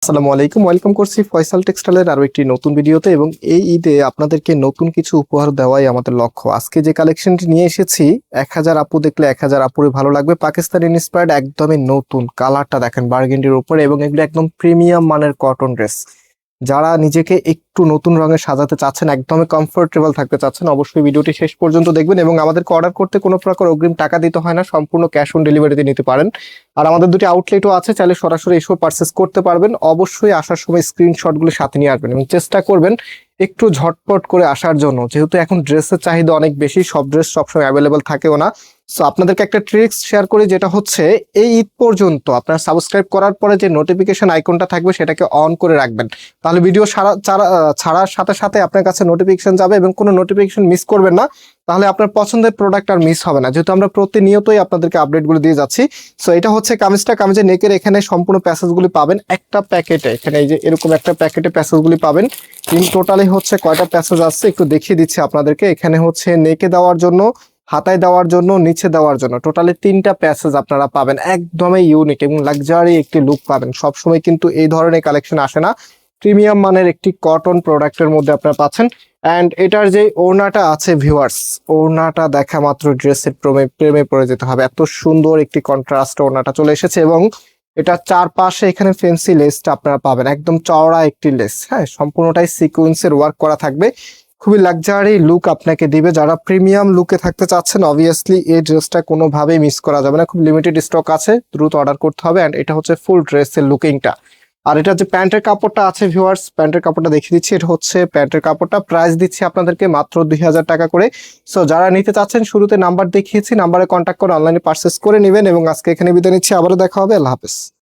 আসসালামু আলাইকুম, ওয়েলকাম করছি ফয়সাল টেক্সটাইলের আরো একটি নতুন ভিডিওতে। এবং এই ঈদে আপনাদেরকে নতুন কিছু উপহার দেওয়াই আমাদের লক্ষ্য। আজকে যে কালেকশনটি নিয়ে এসেছি 1000 আপু দেখলে 1000 আপুরে ভালো লাগবে। পাকিস্তান ইন্সপায়ার্ড একদমই নতুন কালারটা দেখেন বার্গেন্ডির উপরে, এবং এগুলো একদম প্রিমিয়াম মানের কটন ড্রেস। যারা নিজেকে একটু নতুন রঙে সাজাতে চাচ্ছেন, একদমই কমফোর্টেবল থাকতে চাচ্ছেন, অবশ্যই ভিডিওটি শেষ পর্যন্ত দেখবেন। এবং আমাদেরকে অর্ডার করতে কোনো প্রকার অগ্রিম টাকা দিতে হয় না, সম্পূর্ণ ক্যাশ অন ডেলিভারিতে নিতে পারেন। আর আমাদের দুটি আউটলেটও আছে, চাইলে সরাসরি এসেও পারচেস করতে পারবেন। অবশ্যই আসার সময় স্ক্রিনশটগুলো সাথে নিয়ে আসবেন এবং চেষ্টা করবেন একটু ঝটপট করে আসার জন্য, যেহেতু এখন ড্রেসের চাহিদা অনেক বেশি, সব ড্রেস সবসময় অ্যাভেলেবেল থাকেও না। সো আপনাদেরকে একটা ট্রিক্স শেয়ার করি, যেটা হচ্ছে এই ঈদ পর্যন্ত আপনার সাবস্ক্রাইব করার পরে যে নোটিফিকেশন আইকনটা থাকবে সেটাকে অন করে রাখবেন। তাহলে ভিডিও ছাড়ার সাথে সাথে আপনার কাছে নোটিফিকেশন যাবে এবং কোনো নোটিফিকেশন মিস করবেন না। তাহলে আপনার পছন্দের প্রোডাক্ট আর মিস হবে না, যেহেতু আমরা প্রতিনিয়তই আপনাদেরকে আপডেটগুলো দিয়ে যাচ্ছি। সো এটা হচ্ছে কামিজের নেকের এখানে সম্পূর্ণ প্যাসেজগুলি পাবেন একটা প্যাকেটে। এখানে এই যে এরকম একটা প্যাকেটে প্যাসেজগুলি পাবেন। ইন টোটালি হচ্ছে কয়টা প্যাসেজ আসছে একটু দেখিয়ে দিচ্ছি আপনাদেরকে। এখানে হচ্ছে নেকে দেওয়ার জন্য, হাতায় দেওয়ার জন্য, নিচে দেওয়ার জন্য টোটালি 3টা প্যাসেজ আপনারা পাবেন। একদমই ইউনিক এবং লাক্সারি একটি লুক পাবেন। সবসময় কিন্তু এই ধরনের কালেকশন আসে না। প্রিমিয়াম মানের একটি কটন প্রোডাক্টের মধ্যে আপনারা পাচ্ছেন। অ্যান্ড এটার যে ওড়নাটা আছে ভিউয়ার্স, ওড়নাটা দেখা মাত্র ড্রেসের প্রেমে পড়ে যেতে হবে। এত সুন্দর একটি কন্ট্রাস্ট ওড়নাটা চলে এসেছে এবং এটা চারপাশে এখানে ফেন্সি লেসটা আপনারা পাবেন, একদম চওড়া একটি লেস। হ্যাঁ, সম্পূর্ণটাই সিকোয়েন্সের ওয়ার্ক করা থাকবে, খুবই লাক্সারি লুক আপনাকে দিবে। যারা প্রিমিয়াম লুকে থাকতে চাচ্ছেন, অবভিয়াসলি এই ড্রেসটা কোনোভাবেই মিস করা যাবে না। খুব লিমিটেড স্টক আছে, দ্রুত অর্ডার করতে হবে। অ্যান্ড এটা হচ্ছে ফুল ড্রেসের লুকিংটা। আর এটা যে প্যান্টের কাপড়টা আছে ভিউয়ার্স, প্যান্টের কাপড়টা দেখিয়ে দিচ্ছি। এটা হচ্ছে প্যান্টের কাপড়টা, প্রাইস দিচ্ছি আপনাদেরকে মাত্র 2000 টাকা করে। সো যারা নিতে চাচ্ছেন, শুরুতে নাম্বার দেখিয়েছি, নাম্বারে কন্ট্যাক্ট করে অনলাইনে পারচেস করে নেবেন। এবং আজকে এখানে বিদায় নিচ্ছি, আবারও দেখা হবে। আল্লাহ হাফেজ।